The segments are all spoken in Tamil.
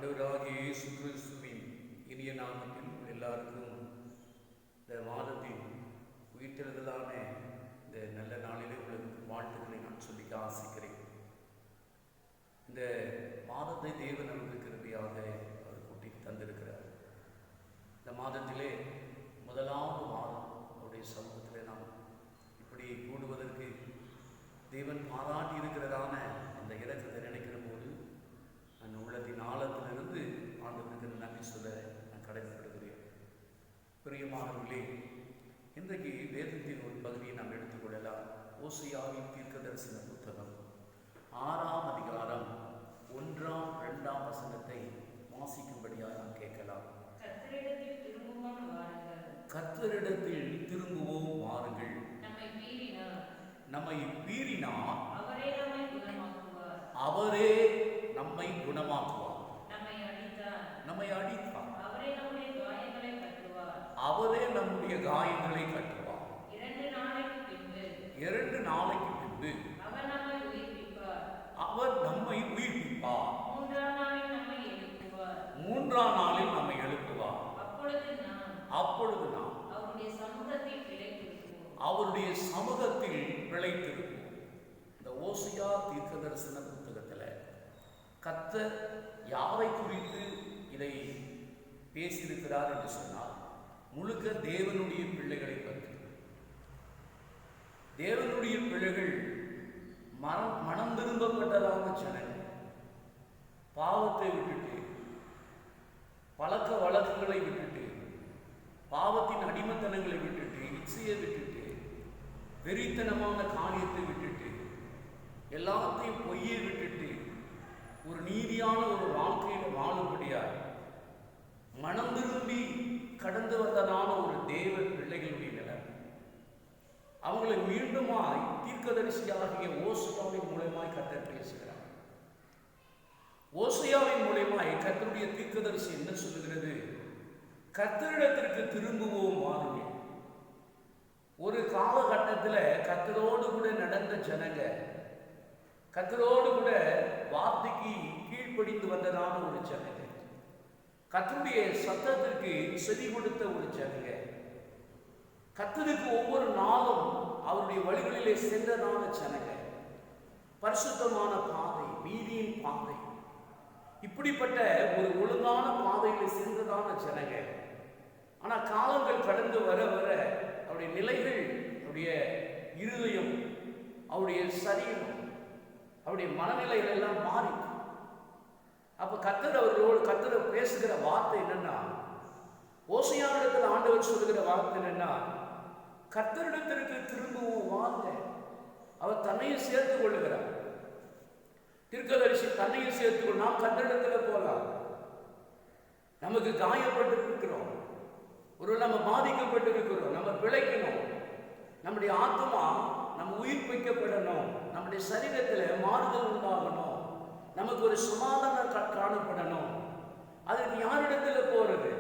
ஆண்டவராகிய இயேசு கிறிஸ்துவின் இனிய நாமத்தில் எல்லாருக்கும் இந்த மாதத்தின் உயிர்த்தெழுதலான இந்த நல்ல நாளிலே உங்களுக்கு வாழ்த்துக்களை நான் சொல்லிக்க ஆசைக்கிறேன். இந்த மாதத்தை தேவன் நமக்கு கிருபையாக அவர் கூட்டி தந்திருக்கிறார். இந்த மாதத்திலே முதலாவது மாதம் அவருடைய சமூகத்தில் நாம் இப்படி கூடுவதற்கு தேவன் பாராட்டி இருக்கிறதான அந்த இலக்கத்தை நினைக்கிற போது நான் உள்ளத்தின் ஆழத்திலிருந்து ஆண்டவருக்கு நன்றி சொல்ல நான் கடமைப்படுகிறேன். பிரியமானவர்களே, இன்றைக்கு வேதத்தின் ஒரு பகுதியை நாம் எடுத்துக்கொள்ளலாம். ஓசியாவின் தீர்க்கதரிசன புத்தகம் 6ஆம் அதிகாரம் 1ஆம் 2ஆம் வசனத்தை வாசிக்கும்படியாக நாம் கேட்கலாம். கர்த்தரிடத்தில் திரும்புவோம் வாருங்கள். நம்மை மீறினார் அவரே நம்மை குணமாக்குவார். நம்மை அடித்தார் அவரே நம்முடைய காயங்களை கட்டுவார். 2 நாளைக்கு பின்பு அவர் நம்மை உயிர்ப்பிப்பார். 3ஆம் நாளில் நம்மை எழுப்புவார். அப்பொழுது நாம் அவருடைய சமூகத்தில் பிழைத்திருப்போம். இந்த ஓசியா தீர்க்கதரிசன புத்தகத்தில் கர்த்தர் யாரை குறித்து இதை பேசியிருக்கிறார் என்று சொன்னால், முழுக்க தேவனுடைய பிள்ளைகளை பற்றி. தேவனுடைய பிள்ளைகள் மனம் திரும்பப்பட்டதான ஜனங்கள், பாவத்தை விட்டுட்டு, பழக்க வழக்கங்களை விட்டுட்டு, பாவத்தின் அடிமத்தனங்களை விட்டுட்டு, இச்சையை விட்டுட்டு, வெறித்தனமான காரியத்தை விட்டுட்டு, எல்லாத்தையும் பொய்யை விட்டுட்டு ஒரு நீதியான ஒரு வாழ்க்கையில் வாழும்படியாக மனம் திரும்பி கடந்து வந்ததான ஒரு தேவ பிள்ளைகளுடைய நிலம். அவங்களை மீண்டுமாய் தீர்க்கதரிசியாகிய ஓசியாவின் மூலமாய் கர்த்தர் பேசுகிறார். ஓசியாவின் மூலமாய் கர்த்தருடைய தீர்க்கதரிசி என்ன சொல்லுகிறது? கர்த்தரிடத்திற்கு திரும்புவோம் வாருங்கள். ஒரு காலகட்டத்தில் கர்த்தரோடு கூட நடந்த ஜனங்க, கர்த்தரோடு கூட வார்த்தைக்கு கீழ்ப்படிந்து வந்ததான ஒரு ஜனங்க, கர்த்தருடைய சத்தத்திற்கு செவி கொடுத்த ஒரு ஜனங்க, கர்த்தருக்கு ஒவ்வொரு நாளும் அவருடைய வழிகளிலே சென்றதான ஜனங்க, பரிசுத்தமான பாதை, நீதியின் பாதை, இப்படிப்பட்ட ஒரு ஒழுங்கான பாதையில் சென்றதான ஜனங்க. ஆனால் காலங்கள் கடந்து வர வர அவருடைய நிலைகள், அவருடைய இருதயம், அவருடைய சரீரம், அவருடைய மனநிலைகள் எல்லாம் மாறி. அப்ப கர்த்தர் பேசுகிற வார்த்தை என்னன்னா, ஓசியாவிடத்தில் ஆண்டவர் சொல்லுகிற வார்த்தை என்னன்னா, கர்த்தரிடத்திற்கு திரும்பவும் வாங்க. அவர் தன்னையும் சேர்த்துக் கொள்ளுகிறார். தீர்க்கதரிசி தன்னையும் சேர்த்துக்கொள். நாம் கர்த்தரிடத்தில் போகலாம். நமக்கு காயப்பட்டு இருக்கிறோம், ஒரு நம்ம பாதிக்கப்பட்டு இருக்கிறோம், நம்ம பிழைக்கணும், நம்முடைய ஆத்மா நம்ம உயிர்ப்பிக்கப்படணும், நம்முடைய சரீரத்தில் மாறுதல் உண்டாகணும், நமக்கு ஒரு சமாதானம் காணப்படணும். அதுக்கு யாரிடத்தில் போறது?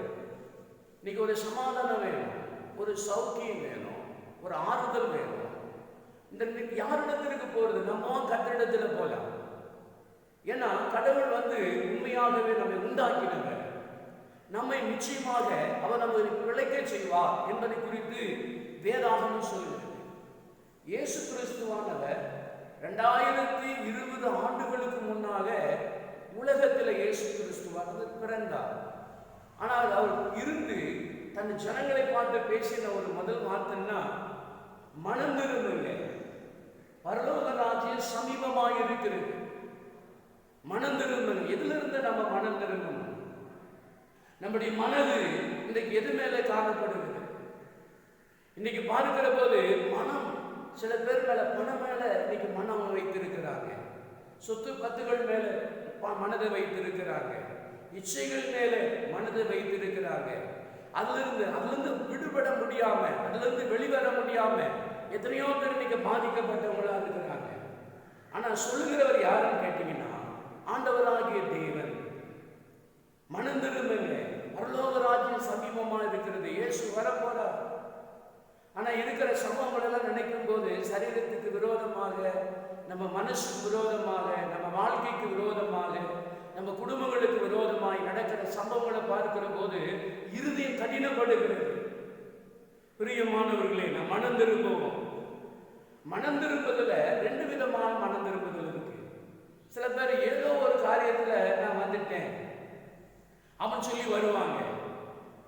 இன்னைக்கு ஒரு சமாதானம் வேணும், ஒரு சௌக்கியம் வேணும், ஒரு ஆறுதல் வேணும். இந்த யாரிடத்திற்கு போறது? நம்ம கர்த்தரிடத்தில் போகலாம். ஏன்னா கடவுள் உண்மையாகவே நம்மை உண்டாக்கினவர், நம்மை நிச்சயமாக அவர் நம்மை பிழைக்க செய்வார் என்பதை குறித்து வேதாகமம் சொல்கிறது. இயேசு கிறிஸ்துவானவர் 2020 ஆண்டுகளுக்கு முன்னாக உலகத்தில் இயேசு கிறிஸ்துவானவர் பிறந்தார். ஆனால் அவர் இருந்து தன் ஜனங்களை பார்த்து பேசின ஒரு முதல் வார்த்தைன்னா, மனம் திரும்புங்க, பரலோக ராஜ்யம் சமீபமாக இருக்கிறது. மனம் திரும்புங்க. எதிலிருந்து நம்ம மனம் திரும்பணும்? நம்முடைய மனது இன்றைக்கு எது மேலே காணப்படுகிறது? இன்னைக்கு பார்க்கிற போது மனம், சில பேர் மேல பணம் மேல இன்னைக்கு மனம் வைத்திருக்கிறாங்க, சொத்து பத்துகள் மேல மனதை வைத்திருக்கிறாங்க, இச்சைகள் மேல மனதை வைத்திருக்கிறாங்க. அதிலிருந்து விடுபட முடியாம, அதிலிருந்து வெளிவர முடியாம எத்தனையோ பேர் இன்னைக்கு பாதிக்கப்பட்டவங்களா இருக்கிறாங்க. ஆனா சொல்லுகிறவர் யாருன்னு கேட்டீங்கன்னா, ஆண்டவராகிய தேவன். மனம் திரும்புங்க, பரலோக ராஜ்யம் சமீபமா இருக்கிறது, இயேசு வரப்போறார். ஆனா இருக்கிற சம்பவங்கள் எல்லாம் நினைக்கும் போது சரீரத்துக்கு விரோதமாக, நம்ம மனசுக்கு விரோதமாக, நம்ம வாழ்க்கைக்கு விரோதமாக, நம்ம குடும்பங்களுக்கு விரோதமாக பார்க்கிற போது இருதயம் கடினப்படுகிறது. பிரியமானவர்களே, நான் மனம் திரும்புவோம். மனம் திரும்புதல 2 விதமான மனம் திரும்புதல் இருக்கு. சில பேர் ஏதோ ஒரு காரியத்துல நான் வந்துட்டேன் அவன் சொல்லி வருவாங்க.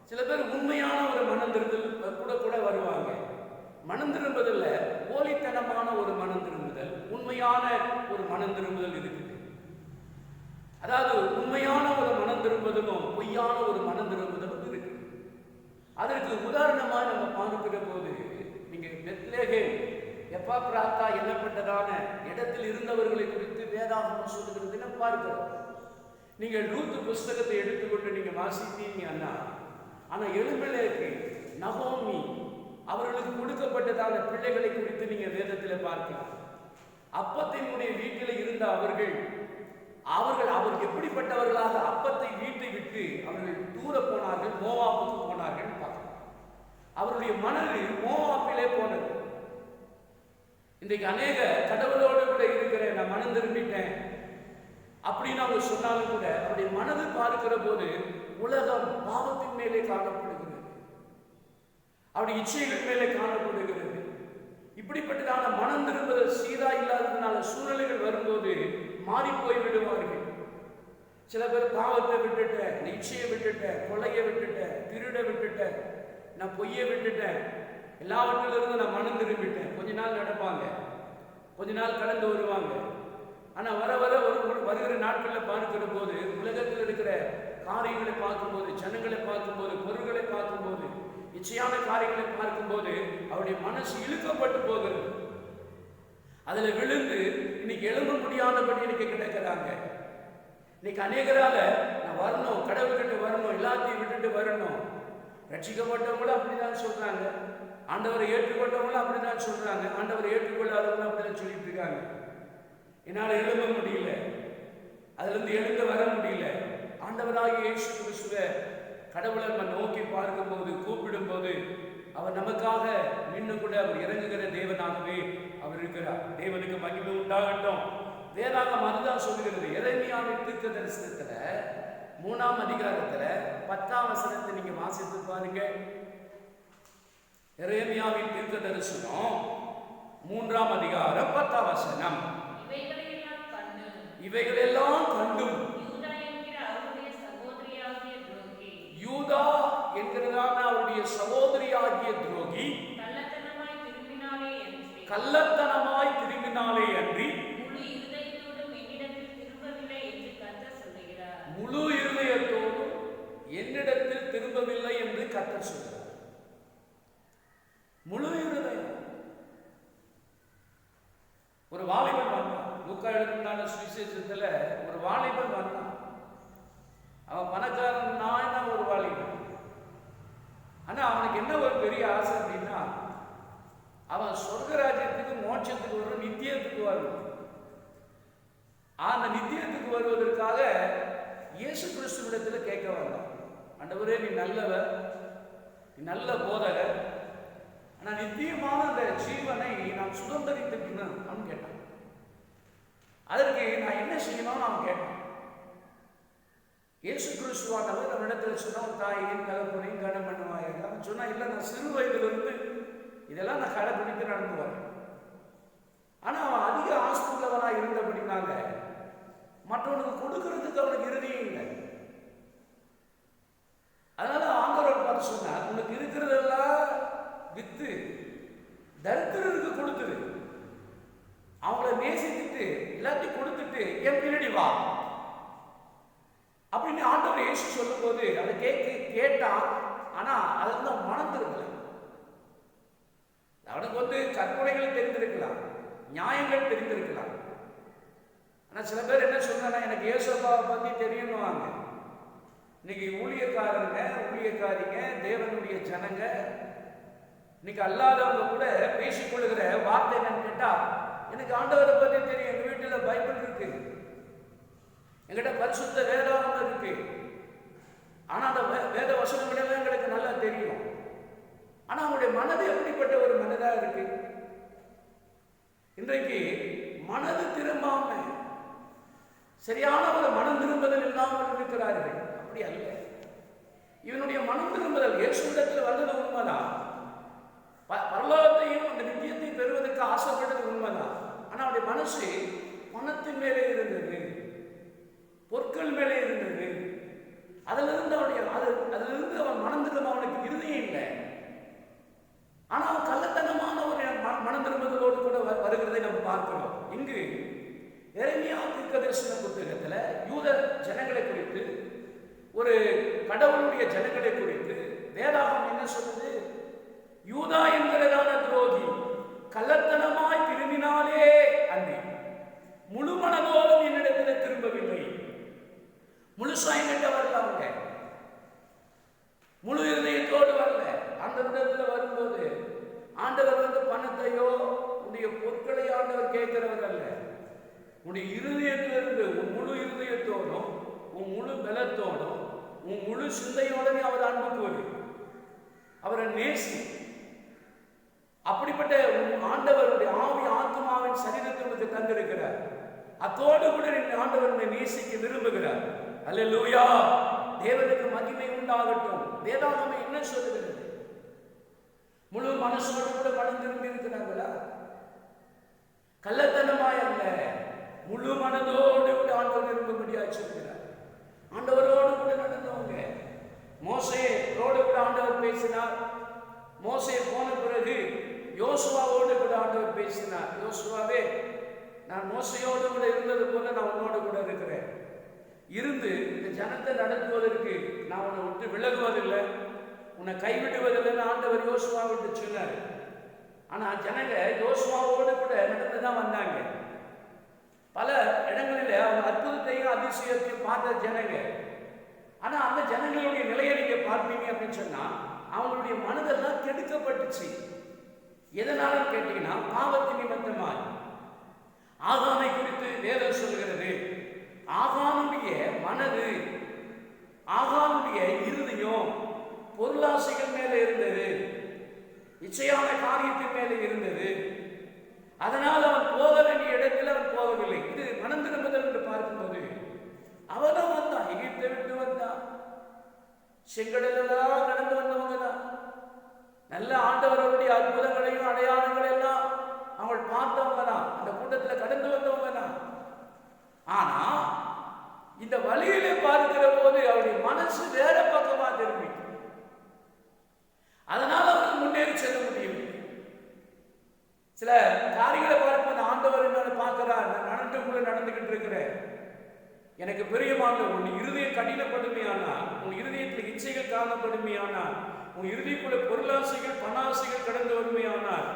சில பேர் உண்மையான ஒரு மனம் திரும்புதல் கூட வருவாங்க. மனம் திரும்புதல்ல போலித்தனமான ஒரு மனம் திரும்புதல், உண்மையான ஒரு மனம் திரும்புதல் இருக்குது. அதாவது உண்மையான ஒரு மனம் திரும்புதலும் பொய்யான ஒரு மனம் திரும்புதலும் இருக்கு. அதற்கு உதாரணமாக நம்ம பார்க்கிற போது, நீங்க பெத்லகேம் எப்பாப்ராத்தா என்னப்பட்டதான இடத்தில் இருந்தவர்களை குறித்து வேதாகமம் சொல்லுகிறது பார்க்கிறோம். நீங்கள் ரூத் புஸ்தகத்தை எடுத்துக்கொண்டு நீங்க வாசித்தீங்க ஆனா எலிமெலேக்கு, நகோமி அவர்களுக்கு கொடுக்கப்பட்டதான பிள்ளைகளை குறித்து நீங்க வேதத்தில் பார்க்கலாம். அப்பத்தினுடைய வீட்டில் இருந்த அவர்கள் எப்படிப்பட்டவர்களாக அப்பத்தை வீட்டை விட்டு அவர்கள் தூர போனார்கள், மோவாப்புக்கு போனார்கள் பார்க்கலாம். அவருடைய மனது மோவாப்பிலே போனது. இன்றைக்கு அநேக கடவுளோடு கூட இருக்கிற நான் மனம் திரும்பிட்டேன் அப்படின்னு அவங்க சொன்னாலும் கூட அவருடைய மனது பார்க்கிற போது உலகம் பாவத்தின் மேலே காணப்படுகிறது, அவருடைய இச்சைகள் மேலே காணப்படுகிறது. இப்படிப்பட்டதான மனம் திரும்புதல் சீரா இல்லாததுனால சூழ்நிலைகள் வரும்போது மாறி போய் விடுவார்கள். சில பேர் பாவத்தை விட்டுட்டேன், இச்சையை விட்டுட்டேன், கொலையை விட்டுட்டேன், திருட விட்டுட்டேன், நான் பொய்யை விட்டுட்டேன், எல்லாவற்றிலிருந்து நான் மனம் திரும்பிட்டேன். கொஞ்ச நாள் நடப்பாங்க, கொஞ்ச நாள் கடந்து வருவாங்க. ஆனா வர வர வருகிற நாட்களில் பார்க்கிற போது உலகத்தில் இருக்கிற காரியங்களை பார்க்கும்போது, ஜனங்களை பார்க்கும்போது, பொருள்களை பார்க்கும்போது, இச்சையான காரியங்களை பார்க்கும்போது அவருடைய மனசு இழுக்கப்பட்டு போகிறது. அதுல விழுந்து இன்னைக்கு எழும்ப முடியாதபடி இன்னைக்கு கிடக்கிறாங்க. இன்னைக்கு அநேகரால நான் வரணும், கடவுள்கிட்ட வரணும், எல்லாத்தையும் விட்டுட்டு வரணும். ரட்சிக்கப்பட்டவங்களும் அப்படிதான் சொல்றாங்க, ஆண்டவரை ஏற்றுக்கொண்டவங்களும் அப்படிதான் சொல்றாங்க, ஆண்டவரை ஏற்றுக்கொள்ளாதவங்களும் அப்படிதான் சொல்லிட்டு இருக்காங்க. என்னால் எழும்ப முடியல, அதுல இருந்து எழுந்து வர முடியல. ஆண்டவராகிய இயேசு கிறிஸ்துவை கடவுளை நம்ம நோக்கி பார்க்கும் போது, கூப்பிடும் போது அவர் நமக்காக நின்று கூட அவர் இறங்குகிற தேவனாகவே அவர் இருக்கிறார். தேவனுக்கு மகிமை உண்டாகட்டும். வேதாகமம் அதுதான் சொல்லுகிறது. எரேமியாவின் தீர்க்கதரிசனத்துல 3ஆம் அதிகாரத்துல 10ஆம் வசனத்தை நீங்க வாசித்து பாருங்க. எரேமியாவின் தீர்க்கதரிசனம் 3ஆம் அதிகாரம் 10ஆம் வசனம். இவைகளெல்லாம் கண்டும் யூதா என்கிறதான அவருடைய சகோதரியாகிய துரோகி கள்ளத்தனமாய் திரும்பினாலே அன்றி முழு இருதயத்தோடும் என்னிடத்தில் திரும்பவில்லை என்று கர்த்தர் சொல்கிறார். முழு இருதயம். ஒரு வாலிபன் வந்தான், லூக்கா எழுதின சுவிசேஷத்துல ஒரு வாலிபன் வந்தான். அவன் பணக்காரன் நான் ஒரு வாலிபன். ஆனா அவனுக்கு என்ன ஒரு பெரிய ஆசை அப்படின்னா, அவன் சொர்க்கராஜ்யத்துக்கு மோட்சத்துக்கு வரும், நித்தியத்துக்கு வரும். அந்த நித்தியத்துக்கு வருவதற்காக இயேசு கிறிஸ்துவிடத்தில் கேட்க வந்தான். ஆண்டவரே, நீ நல்லவர், நீ நல்ல போதகர், ஆனா நித்தியமான அந்த ஜீவனை நான் சுதந்திரித்துக்கணும் அப்படின்னு கேட்டான். அதற்கு நான் என்ன செய்யணும்னு அவன் கேட்டான். இயேசு கிறிஸ்துவானவர் அவனிடத்தில் சொன்ன, தாயையும் தகப்பனையும் கனம் பண்ணுவாயாக. அவன் சொன்னா, இல்லை, நான் சிறு வயதிலிருந்து இதெல்லாம் நான் கடைபிடித்து நடந்து வரேன். ஆனா அவன் அதிக ஆஸ்தி உள்ளவனாக இருந்தபடினால மற்றவனுக்கு கொடுக்கறதுக்கு அவனுக்கு இறுதியும் இல்லை. அதனால ஆண்டவர் பார்த்து சொன்னார், உனக்கு இருக்கிறதெல்லாம் வித்து தரித்திரருக்கு கொடுத்துரு, அவங்கள நேசித்துட்டு எல்லாத்தையும் கொடுத்துட்டு என் பின்னாடி வா அப்படின்னு ஆண்டவர் இயேசு சொல்லும் போது அதை கேட்டான். ஆனா அதை வந்து அவன் மனம் திரும்பல. அவனுக்கு கற்பனைகள் தெரிந்திருக்கலாம், நியாயங்கள் தெரிந்திருக்கலாம். ஆனா சில பேர் என்ன சொல்றாங்க, எனக்கு இயேசுப்பாவை பத்தி தெரியணுவாங்க. இன்னைக்கு ஊழியக்காரங்க, ஊழியக்காரிங்க, தேவனுடைய ஜனங்க, இன்னைக்கு அல்லாதவங்க கூட பேசிக்கொள்ளுகிற வார்த்தை என்னன்னு கேட்டா, எனக்கு ஆண்டவரை பத்தி தெரியும், எங்க வீட்டுல பைபிள் இருக்கு, எங்கிட்ட பரிசுத்த வேதாகமம் இருக்கு, ஆனா அந்த வேத வசனங்கள் எல்லாம் எங்களுக்கு நல்லா தெரியும். ஆனா அவங்களுடைய மனது எப்படிப்பட்ட ஒரு மனதா இருக்கு? இன்றைக்கு மனது திரும்பாம சரியான ஒரு மனம் திரும்புதல் இல்லாமல் இருக்கிறார்கள். அப்படி அல்ல. இவனுடைய மனம் திரும்புதல் இயேசுவிடத்தில் வந்தது உண்மைதான். பரலோகத்தையும் அந்த நித்தியத்தையும் பெறுவதற்கு ஆசைப்பட்டது உண்மைதான். ஆனால் அவனுடைய மனசு பணத்தின் மேலே இருந்தது, பொருட்கள் மேலே இருந்தது. அதிலிருந்து அவன் மனம் திரும்ப அவனுக்கு இருதயம் இல்லை. ஆனால் அவன் கள்ளத்தனமான ஒரு மனம் திரும்புதலோடு கூட வருகிறதை நம்ம பார்க்கிறோம். இங்கு எரேமியா தீர்க்கதரிசன புத்தகத்தில் யூத ஜனங்களை குறித்து, ஒரு கடவுளுடைய ஜனங்களை குறித்து வேதாகம் என்ன சொல்லுது? யூதா என்கிறதான துரோகி கள்ளத்தனமாய் திரும்பினாலே அன்றி முழு மனதோடும் என்னிடத்தில் திரும்பவில்லை. முழுசா என்கிட்ட வரல, அவங்க முழு இருதயத்தோடு வரல. அந்த விதத்தில் வரும்போது ஆண்டவர் பணத்தையோ உன்னுடைய பொருட்களை ஆண்டவர் கேட்கிறவர் அல்ல. உன்னுடைய இருதயத்திலிருந்து உன் முழு இருதயத்தோடும் உன் முழு பலத்தோடும் உன் முழு சிந்தையோடனே அவர் அன்புக்கு அவரை நேசி. அப்படிப்பட்ட ஆண்டவருடைய ஆவி ஆத்மாவின் சரீரத்திற்கு தந்திருக்கிறார். அத்தோடு கூட ஆண்டவரை நேசிக்க விரும்புகிறார். அல்லேலூயா, தேவனுக்கு மகிமை உண்டாகட்டும். வேதாகமம் என்ன சொல்லுகிறது? முழு மனசோடு கூட மனம் திரும்பி இருக்கிறார்களா? கள்ளத்தனமாய் அல்ல, முழு மனதோடு கூட ஆண்டவர் விரும்பும்படியாக சொல்கிறார். ஆண்டவரோடு கூட நடந்தவங்க. மோசேயோடு கூட ஆண்டவர் பேசினார். மோசே போன பிறகு யோசுவாவோடு கூட ஆண்டவர் பேசினார். யோசுவாவே, நான் மோசையோடு கூட இருந்தது போல நான் உன்னோடு கூட இருக்கிறேன். இருந்து இந்த ஜனத்தை நடத்துவதற்கு நான் உன்னை விட்டு விலகுவதில்லை, உன்னை கைவிடுவதில்லைன்னு ஆண்டவர் யோசுவா விட்டு சொன்னார். ஆனால் ஜனங்க யோசுவாவோடு கூட நடந்துதான் வந்தாங்க. பல இடங்களில் அவங்க அற்புதத்தையும் அதிசயத்தையும் பார்த்த ஜனங்க. ஆனால் அந்த ஜனங்களுடைய நிலையை நீங்க பார்ப்பீங்க அப்படின்னு சொன்னா அவங்களுடைய மனதெல்லாம் கெடுக்கப்பட்டுச்சு. எதனால கேட்டீங்கன்னா பாவத்தின் நிமித்தமாய். ஆகாமை குறித்து வேதம் சொல்கிறது, ஆகானுடைய மனது, ஆகானுடைய இருதயம் பொருளாசைகள் மேலே இருந்தது, இச்சையான காரியத்தின் மேலே இருந்தது. அதனால் அவன் போக வேண்டிய இடத்தில் அவன் போகவில்லை. இது மனம் திரும்புதல் என்று பார்க்கும்போது அவனும் வந்தான், எகிப்தை விட்டு வந்தான், செங்கடலெல்லாம் கடந்து வந்தவங்க தான். நல்ல ஆண்டவர்களுடைய அற்புதங்களையும் அடையாளங்கள் எல்லாம் அவங்க பார்த்தவங்க தான், அந்த கூட்டத்தில் கடந்து வந்தவங்க தான். ஆனா இந்த வழியிலே பார்க்கிற போது அவருடைய மனசு வேற பக்கமா திரும்பி, அதனால அவருக்கு முன்னேறி செல்ல முடியும். சில காரியங்களை பார்க்கும்போது ஆண்டவர் என்ன பார்க்கிறார், நான் நடந்துக்குள்ள நடந்துகிட்டு இருக்கிறேன், எனக்கு பிரியமான உன் இருதயம் கடினப்படுமையானா, உன் இருதயத்தில் இச்சைகள் காணப்படுமையானால், உன் இருதயக்குள்ள பொருளாசைகள் பணாசைகள் கடந்து வருமையானால்,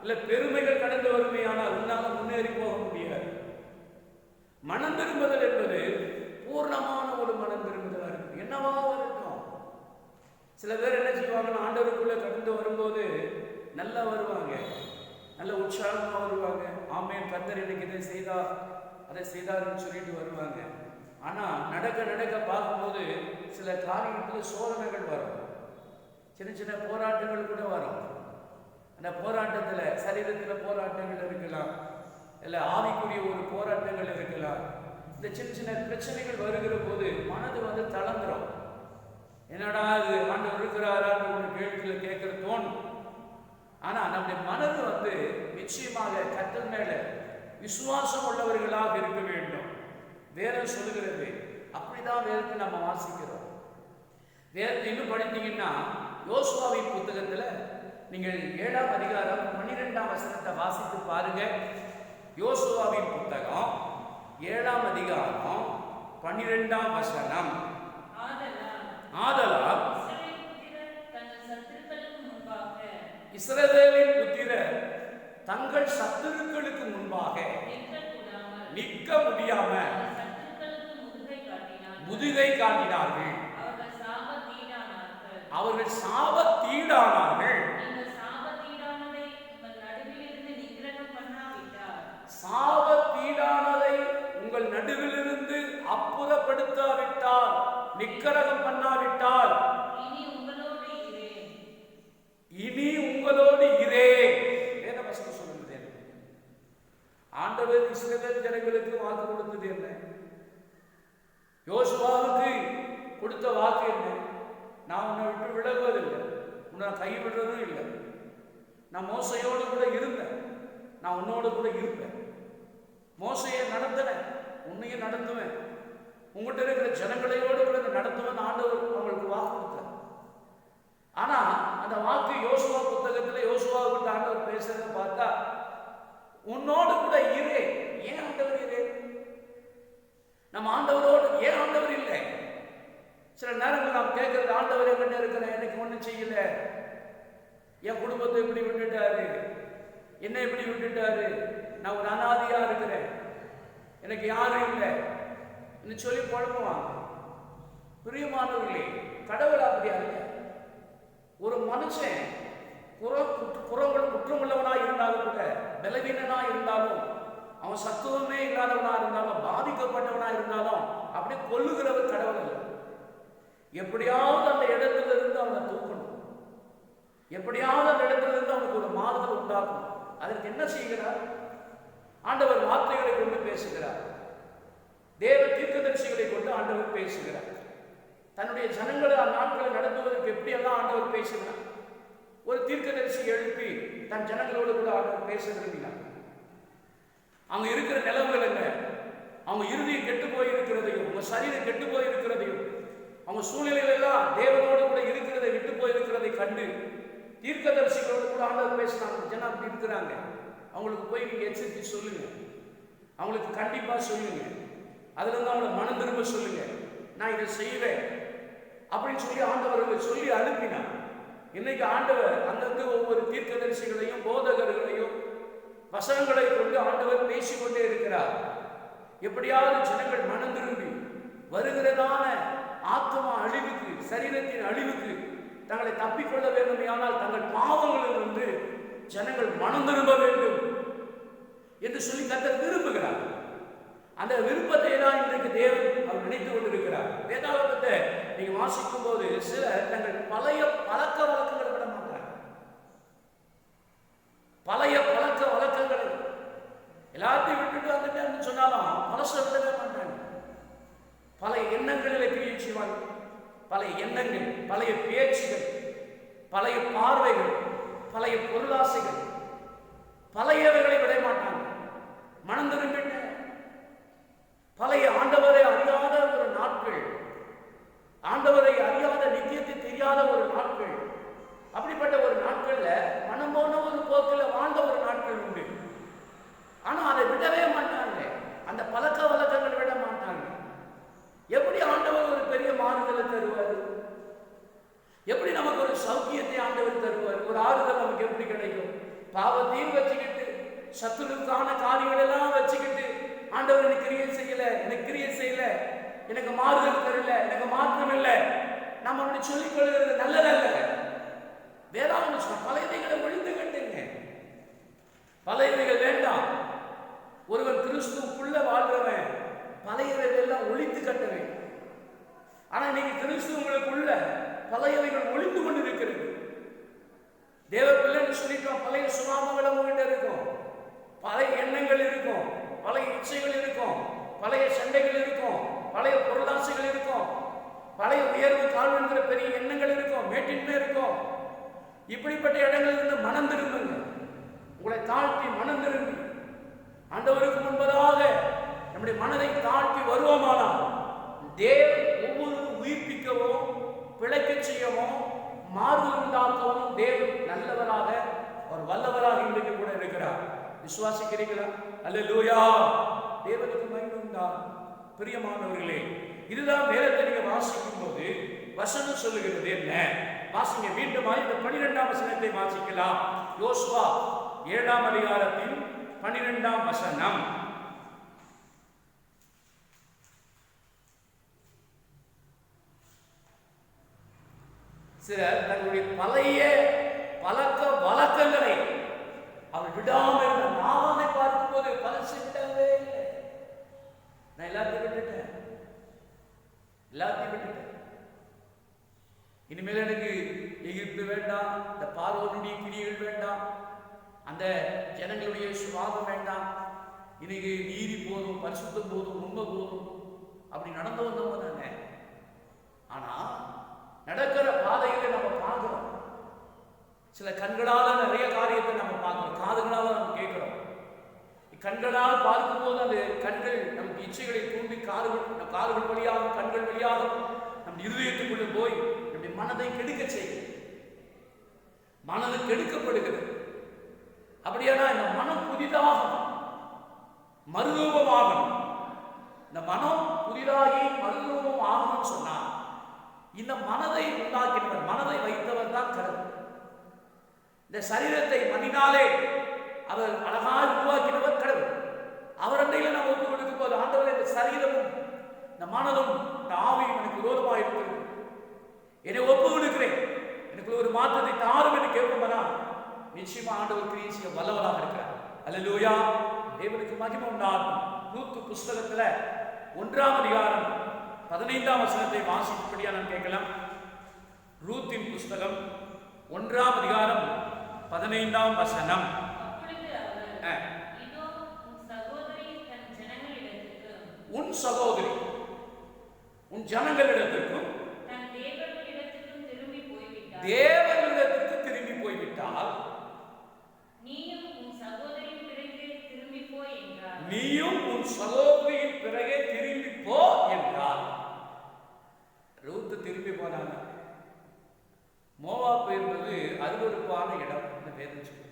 இல்ல பெருமைகள் கடந்து வருமையானால் உன்னால முன்னேறி போக முடியாது. மனம் திரும்புதல் என்பது பூர்ணமான ஒரு மனம் திரும்புதலா இருக்கு. என்னவா வரட்டும். சில பேர் என்ன செய்வாங்கன்னா, ஆண்டவருக்குள்ள கடந்து வரும்போது நல்லா வருவாங்க, நல்ல உற்சாகமா வருவாங்க. ஆமேன், கர்த்தர் எனக்கு இதை செய்தார் அதை செய்தார்னு சொல்லிட்டு வருவாங்க. ஆனா நடக்க நடக்க பார்க்கும்போது சில காரியத்தில் சோதனைகள் வரும், சின்ன சின்ன போராட்டங்கள் கூட வரும். அந்த போராட்டத்தில் சரீரத்தில் போராட்டங்கள் இருக்கலாம், இல்லை ஆவிக்குரிய ஒரு போராட்டங்கள் இருக்கலாம். இந்த சின்ன சின்ன பிரச்சனைகள் வருகிற போது மனது தளர்ந்துடும். என்னடா இது ஆண்டவர் இருக்கிறாரான்னு ஒரு கேள்வியில் கேட்கிற தோணும். ஆனால் நம்முடைய மனது நிச்சயமாக கர்த்தர் மேல விசுவாசம் உள்ளவர்களாக இருக்க வேண்டும். வேதம் சொல்லுகிறது, அப்படிதான் வேதத்தை நம்ம வாசிக்கிறோம். வேதத்தை இன்னும் படித்தீங்கன்னா யோசுவாவின் புத்தகத்தில் நீங்கள் 7ஆம் அதிகாரம் 12ஆம் வசனத்தை வாசித்து பாருங்க. யோசுவாவின் புத்தகம் 7ஆம் அதிகாரம் 12ஆம் வசனம். ஆதலால் இஸ்ரவேலின் புத்திரர் தங்கள் சத்துருக்களுக்கு முன்பாக நிற்க முடியாம முதுகை காட்டினார்கள், அவர்கள் சாபத்தீடானார்கள். சாபத்தீடானதை உங்கள் நடுவிலிருந்து அப்புறப்படுத்தாவிட்டால், நிக்கரகம் பண்ணாவிட்டால், இனி உங்களோடு இரே. வேத வசனம் சொல்லுது. ஆண்டவர் இஸ்ரவேல் ஜனங்களுக்கு வாக்கு கொடுத்தது என்ன? யோசுவாவுக்கு கொடுத்த வாக்கு என்ன? நான் உன்னை விட்டு விலகுவதில்லை, உன்னை கைவிடுறதும் இல்லை. நான் மோசையோடு கூட இருந்தேன், நான் உன்னோடு கூட இருப்பேன். மோசையை நடத்தினேன், உன்னையும் நடத்துவேன். உங்கள்கிட்ட இருக்கிற ஜனங்களையோடு கூட நடத்துவேன் ஆண்டவர் அவங்களுக்கு வாக்கு கொடுத்தார். ஆனா அந்த வாக்கு யோசுவா புத்தகத்தில் யோசுவாவுக்கு ஆண்டவர் பேசுறத பார்த்தா, உன்னோடு கூட இரு. ஏன் ஆண்டவர் இரு? நம்ம ஆண்டவரோடு ஏன் ஆண்டவர் இல்லை? சில நேரங்கள் நாம் கேட்கறது, ஆண்டவர் என்கிட்ட இருக்கிறேன், எனக்கு ஒன்றும் செய்யல, என் குடும்பத்தை இப்படி விட்டுட்டாரு, என்ன இப்படி விட்டுட்டாரு, நான் ஒரு அனாதையா இருக்கிறேன், எனக்கு யாரும் இல்லை இன்னும் சொல்லி குழம்புவாங்க. பிரியமானவர்களே, கடவுள் அப்படியா இல்லை. ஒரு மனுஷன் குற்றமுள்ளவனாக இருந்தாலும் கூட, பலவீனனாக இருந்தாலும், அவன் சத்துவமே இல்லாதவனா இருந்தாலும், பாதிக்கப்பட்டவனா இருந்தாலும், அப்படியே கொல்லுகிறவர் கடவுள் இல்லை. எப்படியாவது அந்த இடத்துல இருந்து அவனை தூக்கணும், எப்படியாவது அந்த இடத்துல இருந்து அவனுக்கு ஒரு மாறுதல் உண்டாக்கணும். அதற்கு என்ன செய்கிறார்? ஆண்டவர் வார்த்தைகளை கொண்டு பேசுகிறார், தேவ தீர்க்கதரிசிகளை கொண்டு ஆண்டவர் பேசுகிறார். தன்னுடைய ஜனங்களை அந்நாட்களை நடத்துவதற்கு எப்படியெல்லாம் ஆண்டவர் பேசுகிறார். ஒரு தீர்க்கதரிசி எழுப்பி தன் ஜனங்களோடு கூட ஆண்டவர் பேச விரும்பினார். அவங்க இருக்கிற நிலவுகள் என்ன, அவங்க இறுதியை கெட்டு போயிருக்கிறதையும், அவங்க சரீரம் கெட்டு போயிருக்கிறதையும், அவங்க சூழ்நிலைகள் எல்லாம் தேவனோடு கூட இருக்கிறதை விட்டு போயிருக்கிறதை கண்டு தீர்க்கதரிசிகளோடு கூட ஆண்டவர் பேசினாங்க. ஜனம் அப்படி இருக்கிறாங்க, அவங்களுக்கு போய் நீங்க எச்சரிக்கை சொல்லுங்க, அவங்களுக்கு கண்டிப்பா சொல்லுங்க, அதுல இருந்து அவங்களை மனம் திரும்ப சொல்லுங்க, நான் இதை செய்வேன் அப்படின்னு சொல்லி ஆண்டவர்கள் சொல்லி அனுப்பினார். இன்னைக்கு ஆண்டவர் அங்கங்க ஒவ்வொரு தீர்க்கதரிசிகளையும் போதகர்களையும் வசனங்களை கொண்டு ஆண்டவர் பேசிக்கொண்டே இருக்கிறார். எப்படியாவது ஜனங்கள் மனம் திரும்பி வருகிறதான ஆத்மா அழிவுக்கு, சரீரத்தின் அழிவுக்கு தங்களை தப்பிக்கொள்ள வேண்டும், ஆனால் தங்கள் பாவங்களிலிருந்து ஜனங்கள் மனம் திரும்ப வேண்டும் என்று சொல்லி கர்த்தர் விரும்புகிறார். அந்த விருப்பத்தை தான் இன்றைக்கு தேவன் அவர் நினைத்துக் கொண்டிருக்கிறார். வேதாகமத்தை நீங்க வாசிக்கும் போது சிலர் தங்கள் பழைய பழக்க வழக்கங்களை விட மாட்டாங்க. பழைய பழக்க வழக்கங்களை எல்லாத்தையும் விட்டுட்டு வந்துட்டேன்னு சொன்னாலும் மனசை விடவே மாட்டாங்க. பழைய எண்ணங்களில் கிரியை செய்வாங்க. பழைய எண்ணங்கள், பழைய பேச்சுகள், பழைய பார்வைகள், பழைய பொருளாசைகள், பழையவைகளை விட மாட்டாங்க. மனம் திரும்பிட்ட பழைய ஆண்டவரை அறியாத ஒரு நாட்கள், ஆண்டவரை அறியாத நித்தியத்தை தெரியாத ஒரு நாட்கள், அப்படிப்பட்ட ஒரு நாட்கள்ல மனம் போன ஒரு போக்கில் வாழ்ந்த ஒரு நாட்கள் உண்டு. ஆனா அதை விடவே மாட்டாங்க, அந்த பழக்க வழக்கங்கள் விட மாட்டாங்க. எப்படி ஆண்டவர் ஒரு பெரிய மாறுதலை தருவார்? எப்படி நமக்கு ஒரு சௌக்கியத்தை ஆண்டவர் தருவார்? ஒரு ஆறுதல் நமக்கு எப்படி கிடைக்கும்? பாவத்தையும் வச்சுக்கிட்டு, சத்துருக்கான காரியங்கள் எல்லாம் வச்சுக்கிட்டு, ஆண்டவர் எனக்கு கிரியை செய்யல, எனக்கு கிரியை செய்யல, எனக்கு மாறுதல் தரல, எனக்கு மாற்றம் இல்லை, நம்ம அப்படி சொல்லிக் கொள்கிறது நல்லதல்ல. வேதாகமம் பழையவைகளை ஒழித்து கட்டுங்க, பழையவைகள் வேண்டாம். ஒருவன் கிறிஸ்துவுக்குள்ள வாழ்றவன் பழையவைகள் எல்லாம் ஒழித்து கட்ட வேண்டும். ஆனா இன்னைக்கு கிறிஸ்து உங்களுக்குள்ள பழையவைகள் ஒழிந்து கொண்டு இருக்கிறது. தேவ பிள்ளைன்னு சொல்லிட்டோம், பழைய சுபாவங்கள் உங்ககிட்ட இருக்கும், பழைய எண்ணங்கள் இருக்கும், பழைய இச்சைகள் இருக்கும், பழைய சண்டைகள் இருக்கும், பழைய பொருளாசைகள் இருக்கும், பழைய உயர்வு தாழ்வு என்கிற பெரிய எண்ணங்கள் இருக்கும், மேட்டின்மை இருக்கும். இப்படிப்பட்ட இடங்களில் இருந்து மனம் திரும்புங்க, உங்களை தாழ்த்தி மனம் திரும்பி ஆண்டவருக்கு முன்பதாக நம்முடைய மனதை தாழ்த்தி வருவோமானால் தேவன் ஒவ்வொரு உயிர்ப்பிக்கவும், பிழைக்க செய்யவும், மாறுதல் உண்டாக்கவும் தேவன் நல்லவராக, அவர் வல்லவராக இன்றைக்கு கூட இருக்கிறார். விசுவாசிக்கிறீங்களா? அல்லேலூயா, தேவனுக்கு மகிமை உண்டாம். பிரியமானவர்களே, இதுதான் வேதத்தை நீங்க வாசிக்கும் போது வசனம் சொல்லுகிறது என்ன? வாசிங்க மீண்டும் இந்த 12ஆம் வசனத்தை வாசிக்கலாம். யோசுவா 7ஆம் அதிகாரத்தின் 12ஆம் வசனம். சிலர் தங்களுடைய பழைய பழக்க வழக்கங்களை அவர் விடாமல் இருந்த நானை பார்க்கும் போது பழசிட்டவே இல்லை. நான் எல்லாத்தையும் விட்டுட்டேன், எல்லாத்தையும் விட்டுட்டேன். இனிமேல் எனக்கு எகிப்து வேண்டாம், இந்த பார்வோனுடைய கிரிகள் வேண்டாம், அந்த ஜனங்களுடைய சுவாபம் வேண்டாம், இன்னைக்கு நீதி போதும், பரிசுத்தம் போதும், உண்மை போதும், அப்படி நடந்து வந்தவங்க தானே. ஆனா நடக்கிற கண்களால நிறைய காரியத்தை நம்ம பார்க்கிறோம், காதுகளால நம்ம கேட்கிறோம். கண்களால் பார்க்கும்போது அந்த கண்கள் நமக்கு இச்சைகளை தூண்டி காதுகள் வழியாக கண்கள் வழியாக நம் இருதயத்துக்குள்ள போய் நம்முடைய மனதை கெடுக்க செய்யும். மனது கெடுக்கப்படுகிறது. அப்படியானா இந்த மனம் புதிதாக மறுரூபமாகணும். இந்த மனம் புதிதாகி மறுரூபம் ஆகணும்னு சொன்னா இந்த மனதை உண்டாக்கினவர், மனதை வைத்தவர் தான் கடவுள். இந்த சரீரத்தை மண்ணினாலே அவர் அழகாக உருவாக்கினவர் கடவுள். அவர் அண்டையில் நாம் ஒப்பு கொடுக்கும் போது, ஆண்டவர் இந்த சரீரமும் இந்த மனதும் இந்த ஆவியும் எனக்கு விரோதமாக இருக்கிறது, என்னை ஒப்பு கொடுக்கிறேன், எனக்கு ஒரு மாற்றத்தை தாரும் என்று கேட்போம்னா நிச்சயமா ஆண்டவர் கிரியை செய்ய வல்லவராக இருக்கிறார். அல்லேலூயா, தேவனுக்கு மகிமை உண்டாகும். ரூத் புஸ்தகத்துல 1ஆம் அதிகாரம் 15ஆம் வசனத்தை வாசிப்படியா நான் கேட்கலாம். ரூத்தின் புஸ்தகம் 1ஆம் அதிகாரம் 15ஆம் வசனம். உன் சகோதரி உன் ஜனங்களிடத்திற்கும் தேவனிடத்திற்கு திரும்பி போய்விட்டால் நீயும் உன் சகோதரியின் பிறகே திரும்பி போ என்றார். ரூத் திரும்பி போனாங்க. மோவாப் என்பது அருவருப்பான இடம் என்று வேதம் சொல்லுது.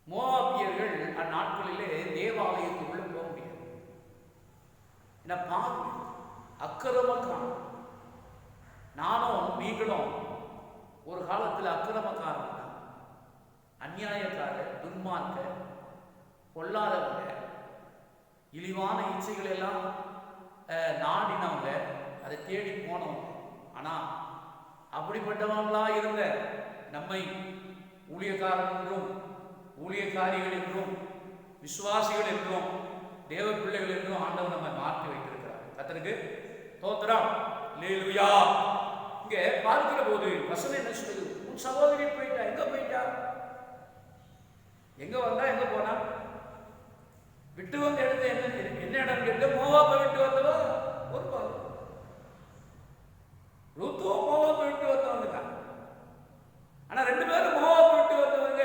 மோவாபியர்கள் அந்நாட்களிலே தேவாலயத்துக்குள்ள போக முடியாது. என்ன பாவி அக்கிரமக்காரன். நானும் நீங்களும் ஒரு காலத்தில் அக்கிரமக்காரன், அநியாயக்காரர், துன்மார்க்க, பொல்லாதவங்க, இழிவான இச்சைகள் எல்லாம் நாடினவங்க, அதை தேடி போனவங்க. ஆனால் அப்படிப்பட்டவங்களா இருந்த நம்மை ஊழியக்காரன் என்றும் ஊழியக்காரிகள் என்றும் விசுவாசிகள் என்றும் தேவ பிள்ளைகள் என்றும் ஆண்டவர் நம்மை மாற்றி வைத்திருக்கிறார். கர்த்தருக்கு ஸ்தோத்திரம். அல்லேலூயா. இங்கே பார்க்கிற போது வசனம் என்ன சொல்லுது? உன் சகோதரி போயிட்டா. எங்க போயிட்டா? எங்க வந்தா எங்க போனா? விட்டு வந்த இடத்துல என்ன இடம் கேட்டு மோவாப்பை விட்டு வந்தவா ஒரு பால். ரூத்தோ மோவாப்பை விட்டு வந்தவங்க தான். ஆனா 2 பேரும் மோவாப்பை விட்டு வந்தவங்க.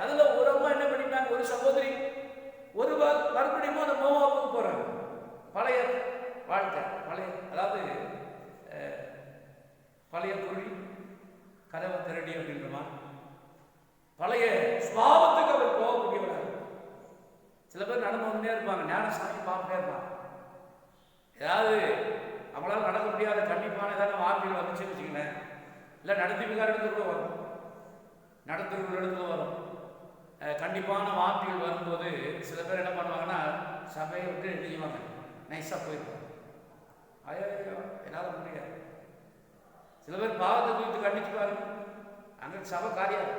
அதுல ஒரு அம்மா என்ன பண்ணிட்டாங்க, ஒரு சகோதரி ஒரு மறுபடியும் அந்த மோவாப்புக்கு போறாங்க. பழைய வாழ்க்கை, அதாவது பழைய பொருள் கதவை திரடி அப்படின்றமா பழைய சுவாபத்துக்கு அவர் போகக்கூடியவராக. சில பேர் நடந்து வந்துட்டே இருப்பாங்க, ஞான சாமி பார்த்துட்டே இருப்பாங்க. ஏதாவது அவங்களால நடக்க முடியாத கண்டிப்பான ஏதாவது வார்த்தைகள் வந்துச்சுன்னு வச்சுக்கங்களேன், இல்லை நடத்திப்பிக்கார இடத்துல கூட வரும், நடத்துகிற இடத்துல வரும். கண்டிப்பான வார்த்தைகள் வரும்போது சில பேர் என்ன பண்ணுவாங்கன்னா சபையை விட்டு எழுதிவாங்க, நைஸாக போயிருப்பாங்க. ஐயோ என்னால் முடியாது. சில பேர் பாவத்தை குறித்து கண்டிச்சு பாருங்க, அங்கே சபை காரியம்.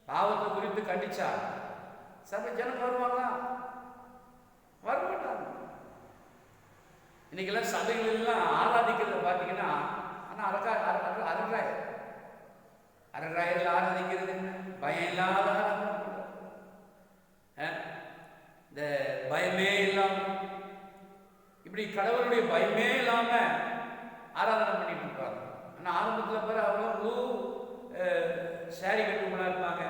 பாவத்தை குறித்து கண்டிச்சா சபை ஜனம் வருவாங்களா? வரமாட்டாங்க. இன்னைக்கெல்லாம் சபைகள் எல்லாம் ஆராதிக்கிறத பார்த்தீங்கன்னா, ஆனால் அரராயர்கள் ஆராதிக்கிறது பயம் இல்லாத, இந்த பயமே இல்லாம, இப்படி கடவுளுடைய பயமே இல்லாம ஆராதனை பண்ணிட்டு இருப்பாங்க. ஆனால் ஆரம்பத்தில் பேர் அவங்க சாரி கட்டுங்களா இருப்பாங்க.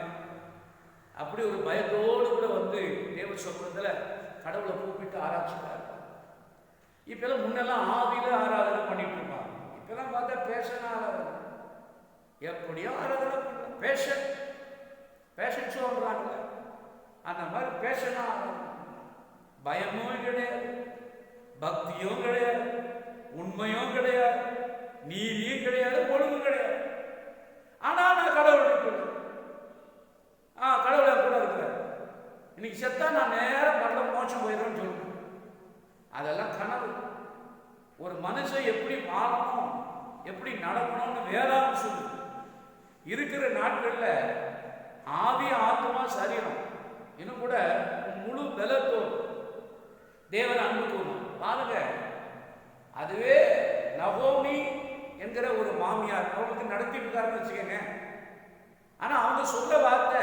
அப்படி ஒரு பயத்தோடு கூட வந்து தேவ சொல்றதுல கடவுளை கூப்பிட்டு ஆராய்ச்சிட்டாங்க. இப்பெல்லாம் முன்னெல்லாம் ஆவியில ஆராதனை பண்ணிட்டு இருப்பாங்க. இப்பெல்லாம் பார்த்தா பேஷன் ஆராதனை, எப்படியோ ஆராதனை பண்ணலாம். பேஷன் சொல்றாங்க, அந்த மாதிரி பேஷனா பயமும் கிடையாது, பக்தியும் கிடையாது, உண்மையும் கிடையாது, நீதியும் கிடையாது, ஒழுங்கும் கிடையாது. ஆனா நான் கடவுள் கடவுளை கூட இருக்கிறேன். இன்னைக்கு செத்தா நான் நேரம் பரலோகம் மோட்சம் போயிடுறேன்னு சொல்லுவேன். அதெல்லாம் கனவு. ஒரு மனுஷன் எப்படி வாழணும், எப்படி நடக்கணும்னு வேதாகம் சொல்லுது. இருக்கிற நாட்கள்ல ஆவி, ஆத்மா, சரீரம் இன்னும் கூட முழு பலத்தோடு தேவன் அன்பு கூறும் பாருங்க. அதுவே நகோமி என்கிற ஒரு மாமியார் அவங்களுக்கு நடத்தி இருக்காருன்னு வச்சுக்கோங்க. ஆனா அவங்க சொல்ல வார்த்தை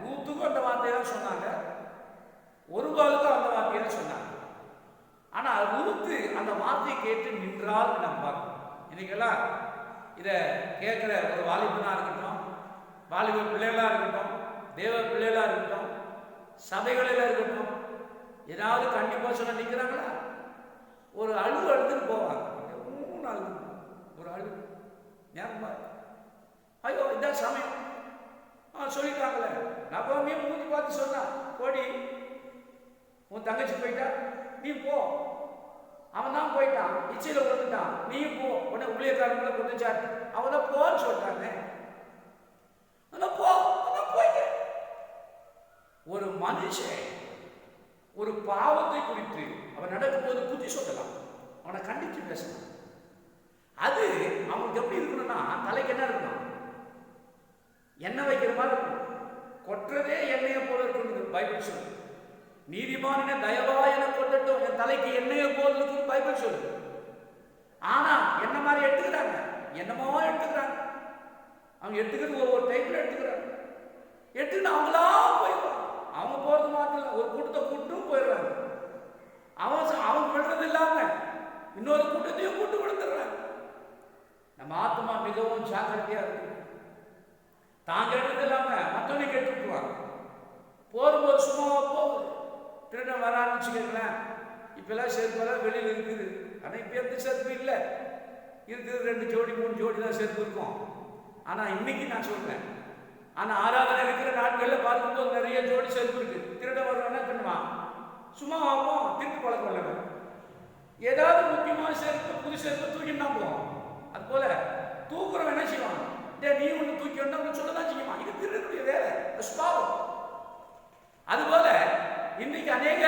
ரூத்துக்கும் அந்த வார்த்தையை தான் சொன்னாங்க, ஒரு பாலுக்கும் அந்த வார்த்தையை தான் சொன்னாங்க. ஆனா ரூத்து அந்த வார்த்தையை கேட்டு நின்றால் நம்ம பார்க்கணும். இன்னைக்கெல்லாம் இதை கேட்குற ஒரு வாலிபனாக இருக்கட்டும், வாலிப பிள்ளைகளாக இருக்கட்டும், தேவ பிள்ளைகளாக இருக்கட்டும், சபைகளில் இருக்கட்டும், ஏதாவது கண்டிப்பாக சொல்ல நிற்கிறாங்களா? ஒரு அழுவு எடுத்துட்டு போவாங்க. 3 நாள் ஒரு அழு ஞாபகமா, ஐயோ இதான் சமயம் சொல்லிட்டாங்களே. நான் போமே மூஞ்சி பார்த்து சொன்னா, போடி உன் தங்கச்சி போயிட்டா நீ போ, அவன் தான் போயிட்டான், இச்சையில விழுந்துட்டான், நீ போ. உடனே ஊழியக்காரங்களை கொண்டுச்சாட்டு அவன் தான் போன்னு சொல்லிட்டாங்க. போயிட்டு ஒரு மனுஷன் ஒரு பாவத்தை குறித்து அவன் நடக்கும்போது புத்தி சொல்லலாம், அவனை கண்டித்து பேசலாம். அது அவனுக்கு எப்படி இருக்கணும்னா, தலைக்கு என்ன இருக்கணும், எண்ணெய் வைக்கிற மாதிரி இருக்கணும். கொட்டுறதே எண்ணெயை போல இருக்கணும் பைபிள் சொல்லு. நீதிமான தயவா என கொட்டட்டும், என் தலைக்கு எண்ணெயை போல இருக்குன்னு பைபிள் சொல்லு. ஆனா என்ன மாதிரி எடுத்துக்கிறாங்க, என்னமோ எடுத்துக்கிறாங்க. அவங்க எடுத்துக்கிறது ஒவ்வொரு டைப்ல எடுத்துக்கிறாங்க. எடுத்துக்கிட்டு அவங்களா போயிடுவாங்க. அவங்க போறது மாத்திரம் இல்லை, ஒரு கூட்டத்தை கூட்டும் போயிடுறாங்க. அவங்க விடுறது இல்லாம இன்னொரு கூட்டத்தையும் கூட்டு கொடுத்துடுறாங்க. நம்ம ஆத்மா மிகவும் ஜாக்கிரதையா இருக்கு. தாங்க எடுத்து இல்லாம மற்றவங்க கேட்டுக்குவாங்க. போகும்போது சும்மாவா போகுது, திருடன் வரான்னு வச்சுக்கோங்களேன். இப்பெல்லாம் செருப்பெல்லாம் வெளியில் இருக்குது, ஆனால் இப்போ எந்த செருப்பு இல்லை, இருக்குது 2 ஜோடி 3 ஜோடி தான் செருப்பு இருக்கும். ஆனால் இன்னைக்கு நான் சொல்றேன், ஆனால் ஆராதனை இருக்கிற நாட்களில் பார்க்கும்போது நிறைய ஜோடி செருப்பு இருக்கு. திருடன் வருவான், என்ன பண்ணுவான், சும்மா வாப்போம், திருட்டு பழக்கம் இல்லை. ஏதாவது முக்கியமான செருப்பு புது செருப்பு தூக்கிட்டு தான் போவோம். அது போல தூக்குறவன் என்ன செய்வான், நீ ஒன்று தூக்கி ஒன்று சொல்லதான் செய்யுமா. இது திருடனுடைய வேலை, சுபாவம். அதுபோல இன்னைக்கு அநேக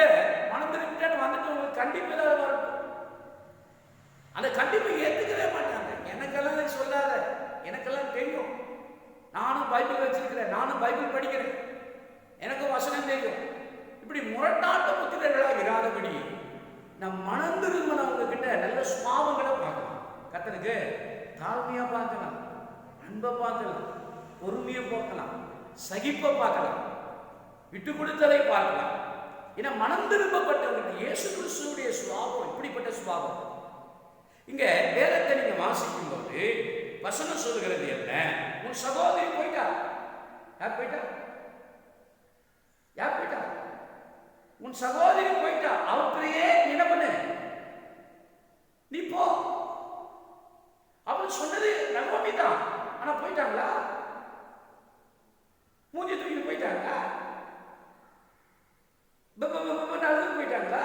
மனம் திருப்பிட்டு வந்துட்டு உங்களுக்கு கண்டிப்பு ஏதாவது வரட்டும், அந்த கண்டிப்பை ஏற்றுக்கவே மாட்டாங்க. எனக்கெல்லாம் சொல்லாத, எனக்கெல்லாம் தெரியும், நானும் பைபிள் வச்சிருக்கிறேன், நானும் பைபிள் படிக்கிறேன், எனக்கும் வசனம் தெரியும். இப்படி முரட்டாட்ட புத்திரர்களாக இராதபடி நம் மனம் திரும்பினவங்க கிட்ட நல்ல சுபாவங்களை பார்க்கலாம். கர்த்தருக்கு தாழ்மையா பார்க்கலாம், அன்பை பார்க்கலாம், பொறுமையை பார்க்கலாம், சகிப்பை பார்க்கலாம், விட்டு கொடுத்தலை பார்க்கலாம். ஏன்னா மனம் திரும்பப்பட்டவர்கள் இயேசு கிறிஸ்துவுடைய சுபாவம் இப்படிப்பட்ட சுபாவம். இங்க வேதத்தை நீங்க வாசிக்கும் போது வசனம் சொல்லுகிறது என்ன, உன் சகோதரி போயிட்டா. யார் போயிட்டா? யார் போயிட்டா? உன் சகோதரி போயிட்டா. அவற்றையே என்ன பண்ணு, நீ போ. அவன் சொன்னது நன்மை தான், ஆனா போயிட்டாங்களா? மூஞ்சி தூக்கி போயிட்டாங்களா? போயிட்டாங்களா?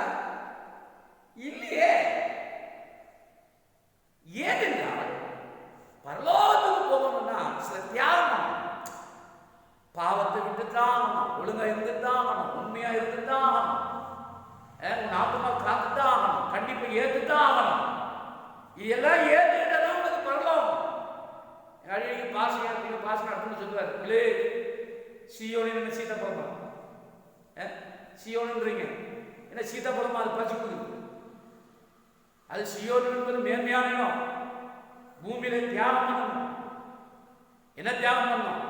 இல்லையே. ஏனென்றால் பரலோகத்துக்கு போகணும்னா சில தியாகம், பாவத்தை விட்டுதான், ஒழுங்கா இருந்துதான், உண்மையா இருந்துதான், உன் ஆத்மா காத்துதான் ஆகணும், கண்டிப்பா ஏத்துதான் ஆகணும். இதெல்லாம் ஏத்துக்கிட்டதான் உனக்கு பரலோகம். பாசம் நடத்துன்னு சொல்லுவார், இல்லே சீயோனின்னு சீத்தாப்பழமா, சீயோனுன்றீங்க என்ன, சீத்தாப்பழமா அது பச்சை கொடுக்குது. அது சீயோன் என்பது மேன்மையான இடம். பூமியில தியாகம் பண்ணணும். என்ன தியாகம் பண்ணணும்?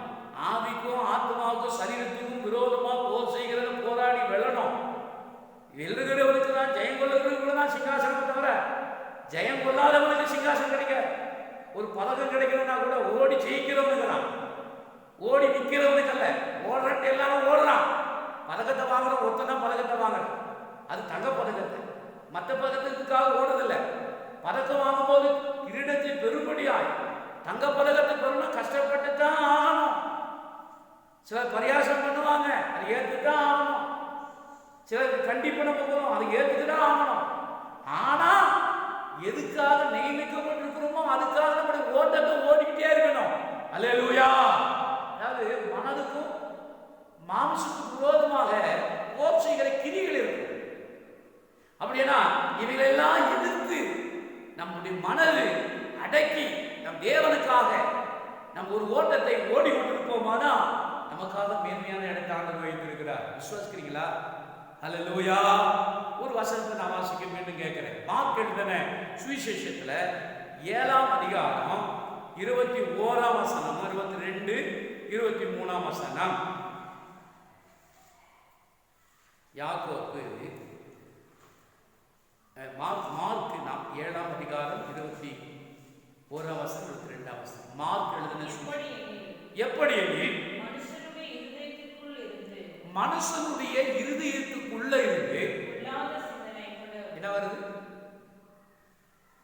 ஆவிக்கும் ஆத்மாவுக்கும் சரீரத்துக்கும் விரோதமா போர் செய்கிறத போராடி வெல்லணும். வெல்லுகிறவனுக்கு தான், ஜெயம் கொள்ளுகிறவர்களுக்கு தான் சிங்காசனம், தவிர ஜெயம் கொள்ளாதவனுக்கு சிங்காசனம் கிடைக்க. ஒரு பதக்கம் கிடைக்கணும்னா கூட ஓடி ஜெயிக்கிறவனுக்கு தான், ஓடி நிற்கிறவனுக்கு அல்ல. ஓடுறட்டு எல்லாரும் ஓடுறான், பதக்கத்தை வாங்குற ஒருத்தன் பதக்கத்தை வாங்குறான், அது தங்க பதக்கத்தை. மற்ற பதக்கத்துக்காக ஓடுறதில்லை. பதக்கம் வாங்கும் போது கிரீடத்தை பெரும்படியாய் தங்க பதக்கத்தை பெறணும், கஷ்டப்பட்டு தான் ஆகணும். சிலர் பரியாசம் பண்ணுவாங்க, அது ஏற்றுதான் ஆகணும். சிலருக்கு கண்டிப்பு நம்ம போகிறோம், அது ஏற்றுதான் ஆகணும். ஆனா எதுக்காக நியமிக்கப்பட்டிருக்கிறோமோ அதுக்காக நம்முடைய ஓட்டத்தை ஓடிக்கிட்டே இருக்கணும். அல்லேலூயா. அதாவது மனதுக்கும் மாம்சத்துக்கு விரோதமாக போர் செய்கிற கிரிகள் இருக்கு. அப்படின்னா இவைகளெல்லாம் எதிர்த்து நம்முடைய மனது அடக்கி நம் தேவனுக்காக நம் ஒரு ஓட்டத்தை ஓடி கொண்டிருப்போமானா நமக்காக மேன்மையான இடத்தை ஆண்டவர் வைத்திருக்கிறார். விசுவாசிக்கிறீங்களா? அல்லேலூயா. ஒரு வசனத்தை நான் வாசிக்க மீண்டும் கேட்கிறேன். மார்க் எழுதின சுவிசேஷத்துல 7ஆம் அதிகாரம் 21ஆம் வசனம், 22, 23ஆம் வசனம். யாக்கோபு மார்க் 7ஆம் அதிகாரம் 22 1 வசனம் 22 வசனம். மார்க் எழுதின எப்படி எனில் மனுஷனுடைய இருதயத்துக்குள்ள இருந்து என்ன வருது?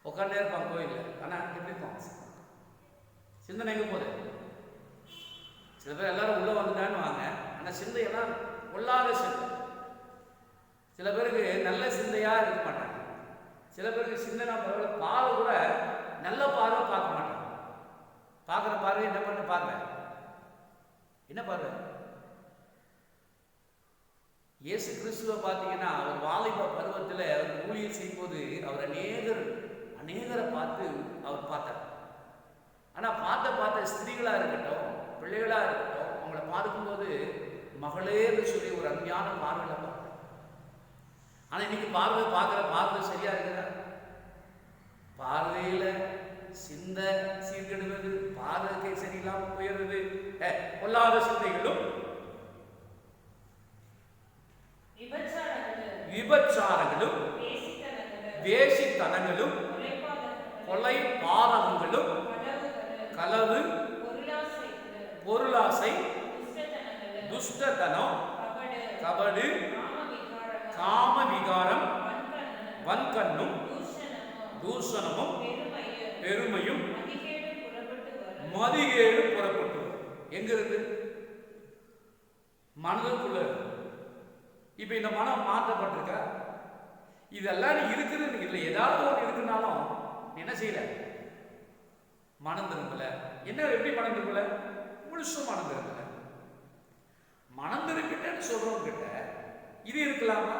உட்கார்ந்தே இருப்பான் கோயில்ல, ஆனா எப்படி இருப்பான்? சிந்தனை எங்க போகுது? சில பேர் எல்லாரும் உள்ள வந்துட்டான்னு வாங்க, ஆனா சிந்தையெல்லாம் கொள்ளாத சிந்தை. சில பேருக்கு நல்ல சிந்தையா இருக்க மாட்டாங்க. சில பேருக்கு சிந்தனை பார்வை கூட நல்ல பார்வை பார்க்க மாட்டாங்க. பார்க்குற பார்வை என்ன பண்ண பார்வை? என்ன பார்வை? இயேசு கிறிஸ்துவை பார்த்தீங்கன்னா அவர் வாலிப பருவத்தில் அவர் ஊழியம் செய்யும்போது அவர் அநேகரை பார்த்து அவர் பார்த்தார். ஆனால் பார்த்த ஸ்திரீகளாக இருக்கட்டும், பிள்ளைகளாக இருக்கட்டும், அவங்கள பார்க்கும்போது மகளேன்னு சொல்லி ஒரு அருமையான பார்வையில் பார்த்தார். ஆனால் இன்னைக்கு பார்க்குற பார்வை சரியா இருக்குதா? பார்வையில் சிந்த சீர்கெடுவது, பார்வைக்கை சரியில்லாமல் போயிடுறது, கொள்ளாத சிந்தைகளும் விபச்சாரங்களும் வேசித்தனங்களும் கொலை பாதகங்களும் களவு பொருளாசை துஷ்டத்தனம் கபடு காம விகாரம் வன்கண்ணும் தூஷணமும் பெருமையும் மதிகேடு புறப்பட்டு. எங்க இருக்கு? மனதுக்குள்ள. இப்ப இந்த மனம் மாற்றப்பட்டிருக்க, இதெல்லாம் இருக்குது இல்லை, ஏதாவது ஒன்று இருக்குனாலும் என்ன செய்யல? மனம் திரும்பல. என்ன எப்படி மனம் திரும்பல? முழுசும் மனம் திரும்பல. மனம் திரும்பிட்டேன்னு சொல்றவங்க கிட்ட இது இருக்கலாமா?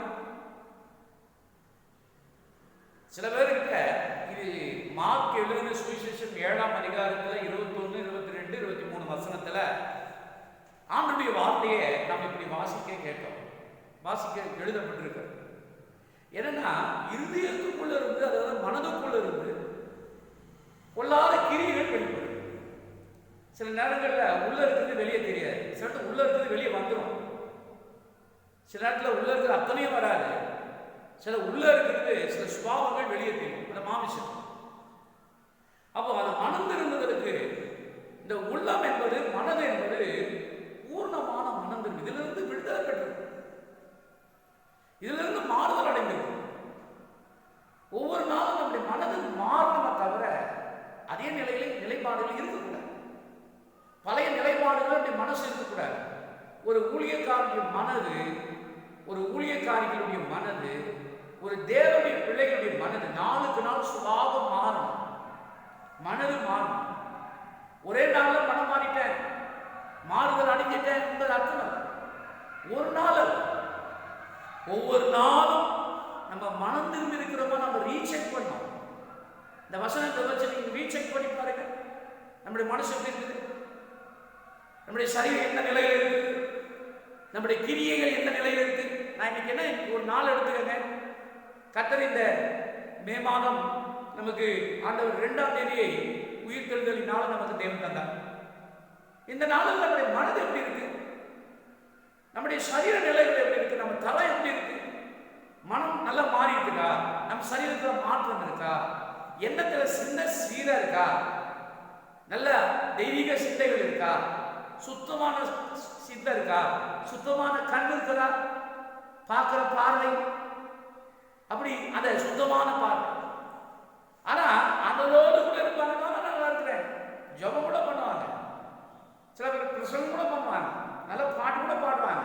சில பேர்கிட்ட இது மார்க் எழுதின சுவிசேஷம் 7ஆம் அதிகாரத்தில் 21, 22, 23 வசனத்துல ஆண்டவருடைய வார்த்தையை நாம் இப்படி வாசிக்க எழுதப்பட்டிருக்க. என்னன்னா இருதயத்துக்குள்ள இருந்து, அதாவது மனதுக்குள்ள இருந்து கொள்ளாத கிரியைகள் வெளிப்படும். சில நேரங்களில் உள்ள இருக்கிறது வெளியே தெரியாது, சில நேரத்தில் உள்ள இருக்கிறது வெளியே வந்துடும், சில நேரத்தில் உள்ள இருக்கிற அத்தனையும் வராது, சில உள்ள இருக்கிறது சில சுபாவங்கள் வெளியே தெரியும், அந்த மாமிசம். அப்போ அது மனம் திரும்புவதற்கு இந்த உள்ளம் என்பது, மனது என்பது பூர்ணமான மனம் திரும்பும். இதிலிருந்து விடுதலை பெற்றது, இதிலிருந்து மாறுதல் அடைந்திருக்கும். ஒவ்வொரு நாளும் நம்முடைய மனது மாறணுமே தவிர அதே நிலைப்பாடுகள் இருக்கக்கூடாது. பழைய நிலைப்பாடுகள் நம்முடைய மனசு இருக்கக்கூடாது. ஒரு ஊழியக்காரனுடைய மனது, ஒரு ஊழியக்காரிகளுடைய மனது, ஒரு தேவனுடைய பிள்ளைகளுடைய மனது நாளுக்கு நாள் சுபாவம் மாறும், மனது மாறும். ஒரே நாள்ல மனம் மாறிட்டேன், மாறுதல் அடைஞ்சிட்டேன் என்பது அர்த்தம் அல்ல. ஒரு நாள் அல்ல, ஒவ்வொரு நாளும் நம்ம மனம் திரும்பி இருக்கிறோமா நம்ம ரீசெக் பண்ணோம். இந்த வசனத்தை வச்சு நீங்க ரீசெக் பண்ணி பாருங்க, நம்முடைய மனசு எப்படி இருக்குது, நம்முடைய சரீரம் எந்த நிலையில் இருக்குது, நம்முடைய கிரியைகள் எந்த நிலையில் இருக்கு. நான் இன்னைக்கு என்ன ஒரு நாள் எடுத்துக்கங்க. கர்த்தர் இந்த மே மாதம் நமக்கு ஆண்டவர் 2ஆம் தேதியை உயிர்த்தெழுதலின் நாள் நமக்கு தேவன் தந்தார். இந்த நாளில் நம்முடைய மனது எப்படி இருக்கு, நம்முடைய சரீர நிலைகள் எப்படி இருக்கு, நம்ம தலை எப்படி இருக்கு, மனம் நல்லா மாறி இருக்குதா, நம்ம சரீரத்தில் மாற்றம் இருக்கா, எண்ணத்துல சின்ன சீரா இருக்கா, நல்ல தெய்வீக சிந்தைகள் இருக்கா, சுத்தமான சிந்தை இருக்கா, சுத்தமான கண் இருக்குதா, பார்க்கிற பார்வை அப்படி அந்த சுத்தமான பார்வை. ஆனா அதோடு கூட இருப்பாங்க, நான் நல்லா இருக்கிறேன், ஜபம் கூட பண்ணுவாங்க, சில பேர் பிரசங்கம் கூட பண்ணுவாங்க, நல்ல பாட்டு கூட பாடுவாங்க,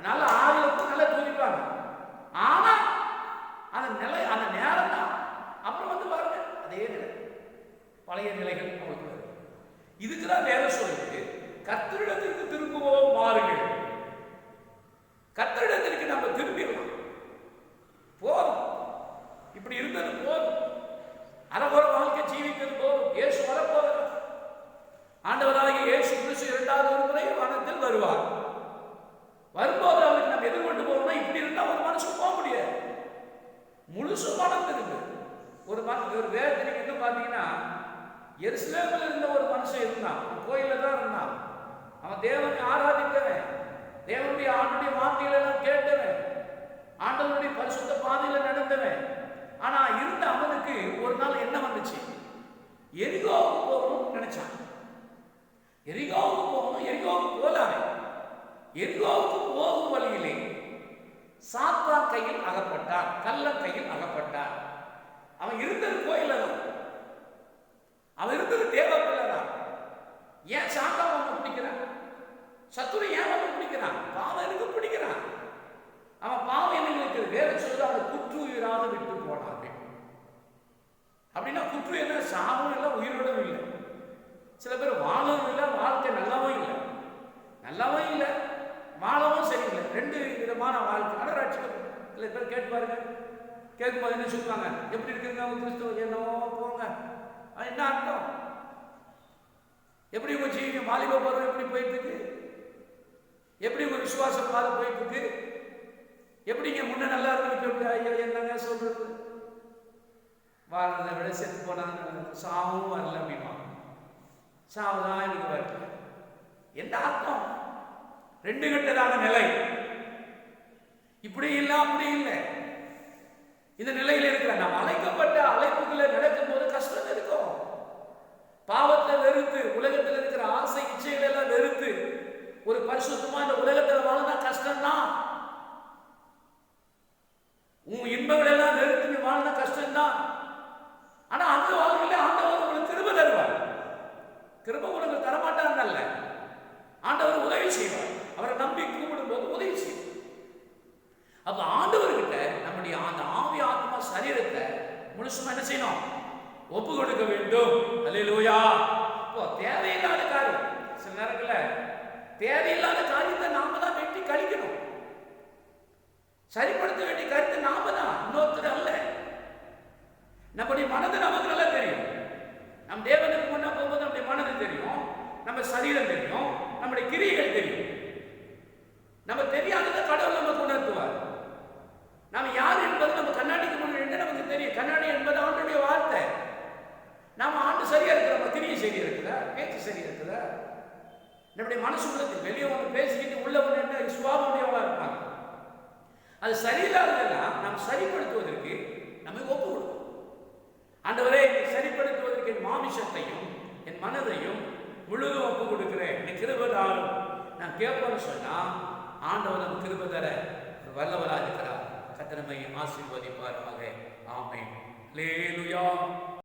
நல்ல ஆளுக்கு நல்லா தூதிப்பாங்க. ஆனா அந்த நிலை, அந்த நேரம் தான் அப்புறம் வந்து பாருங்க அதே நிலை, பழைய நிலைகள் அவங்களுக்கு. இதுக்குதான் வேதம் சொல்லுது, கர்த்தரிடத்திற்கு திரும்புவோம் மாறுங்கள். கர்த்தரிடத்திற்கு நம்ம திரும்பிடலாம். போதும், இப்படி இருந்தது போதும், அறகுற வாழ்க்கை ஜீவித்தது போதும். இயேசு வரப்போகிறார். ஆண்டவராகிய இயேசு கிறிஸ்து 2வது ஒரு முறை வானத்தில் வருவார். வரும்போது அவருக்கு நம்ம எதிர்கொண்டு போகணும்னா இப்படி இருந்தா ஒரு மனுஷன் போக முடியாது. முழுசு மனம் இருக்கு. ஒரு வேதத்தை நீங்க என்ன பார்த்தீங்கன்னா, எருசலேமில் இருந்த ஒரு மனுஷன் இருந்தான், கோயில தான் இருந்தான். அவன் தேவனை ஆராதித்தவன், தேவனுடைய ஆண்டுடைய வார்த்தைகளை எல்லாம் கேட்டவன், ஆண்டவனுடைய பரிசுத்த பாதையில நடந்தவன். ஆனா இருந்த அவனுக்கு ஒரு நாள் என்ன வந்துச்சு, எரிகோவுக்கு போகணும்னு நினைச்சான். எரிகோவுக்கு போகணும், எரிகோவுக்கு போலாமே. எரிகோவுக்கு போகும் வழியிலே சாத்தான் கையில் அகப்பட்டான், கள்ளன் கையில் அகப்பட்டான். அவன் இருந்தது கோயில தான், அவன் இருந்தது தேவப்பிள்ளை தான். ஏன் சாத்தான் வந்து பிடிக்கிறான்? சத்துரு ஏன் வந்து பிடிக்கிறான்? பாவம் எனக்கு பிடிக்கிறான். அவன் பாவம் என்ன இருக்குது? வேற சொல்ல அவன் குற்றுயிராக விட்டு போனாங்க. அப்படின்னா குற்று என்ன? சாவும் இல்லை, உயிரோடும் இல்லை. சில பேர் வாழவும் இல்லை, வாழ்க்கை நல்லாவும் இல்லை, நல்லாவும் இல்லை, வாழவும் சரியில்லை. ரெண்டு விதமான வாழ்க்கை. ஆனால் ரட்சிக்கப்படும். சில பேர் கேட்டு பாருங்க, கேட்கும்போது என்ன சொல்லுவாங்க? எப்படி இருக்குங்க கிறிஸ்துவ? என்னவோ போங்க. அது என்ன அர்த்தம்? எப்படி உங்க ஜீவியம் வாலிப பருவம் எப்படி போயிட்டு இருக்கு? எப்படி உங்க விசுவாச பாதை போயிட்டு இருக்கு? எப்படிங்க முன்ன நல்லா இருக்கு? ஐயா என்னங்க சொல்றது? வாழ்றதை விட செத்து போனாங்க, சாவும் வரல அப்படிமா. சாவுதான் எனக்கு வரல. என்ன அர்த்தம்? ரெண்டு கட்டதான நிலை. இப்படி இல்லை, அப்படி இல்லை. இந்த நிலையில் இருக்கிற நாம் அழைக்கப்பட்ட அழைப்புகளை நடக்கும் போது கஷ்டம் இருக்கும். பாவத்தை வெறுத்து, உலகத்தில் இருக்கிற ஆசை இச்சைகள் எல்லாம் வெறுத்து ஒரு பரிசுத்தமா இந்த உலகத்தில் வாழ்ந்தா கஷ்டம்தான். உன் இன்பங்கள் எல்லாம் வெறுத்து நீ வாழ்ந்தா கஷ்டம்தான். ஆனா அந்த வாழ்க்கையில ஆண்டவர் உங்களுக்கு கிருபை தருவார். கிருபை உங்களுக்கு தரமாட்டாங்கல்ல, ஆண்டவர் உதவி செய்வார். அவரை நம்பி கூப்பிடும் போது உதவி செய்வார். அப்ப ஆண்டவர்கிட்ட நம்முடைய அந்த ஆவி ஆத்மா சரீரத்தை முழுசுமா என்ன செய்யணும்? ஒப்பு கொடுக்க வேண்டும். அல்லேலூயா. இப்போ தேவையில்லாத காரியம், சில நேரங்களில் தேவையில்லாத காரியத்தை நாம தான் வெட்டி கழிக்கணும். சரிப்படுத்த வேண்டிய கருத்தை நாம தான், இன்னொருத்தர் அல்ல. நம்முடைய மனது நமக்கு நல்லா தெரியும். நம் தேவனுக்கு முன்னா போகும்போது நம்முடைய மனது தெரியும், நம்ம சரீரம் தெரியும், நம்முடைய கிரியைகள் தெரியும். நம்ம தெரியாததை கடவுள் நமக்கு உணர்த்துவார். நாம யார் என்பது நம்ம கண்ணாடிக்கு முன்னாடி நமக்கு தெரியும். கண்ணாடி என்பது ஆண்டுடைய வார்த்தை. நாம ஆண்டு சரியா இருக்கிறோம், கிரியை சரியா இருக்குதா, பேச்சு சரியா இருக்குதா? நம்முடைய மனசுக்குள்ளத்தில் வெளியே ஒன்று பேசிக்கிட்டு உள்ள ஒன்று என்ன சுபாவமுடையவங்களா இருப்பாங்க. அது சரியில்லாததெல்லாம் நாம் சரிப்படுத்துவதற்கு நம்ம ஒப்பு கொடுக்கணும். ஆண்டவரே, சரிப்படுத்துவதற்கு என் மாமிசத்தையும் என் மனதையும் முழுதும் ஒப்பு கொடுக்கிறேன், நீ கிருபை தாரும் நான் கேட்பேன்னு சொன்னா ஆண்டவர் நம்ம கிருபை தர வல்லவராக இருக்கிறார். கர்த்தர் நம்மை ஆசீர்வதிப்பாராக. ஆமென். அல்லேலூயா.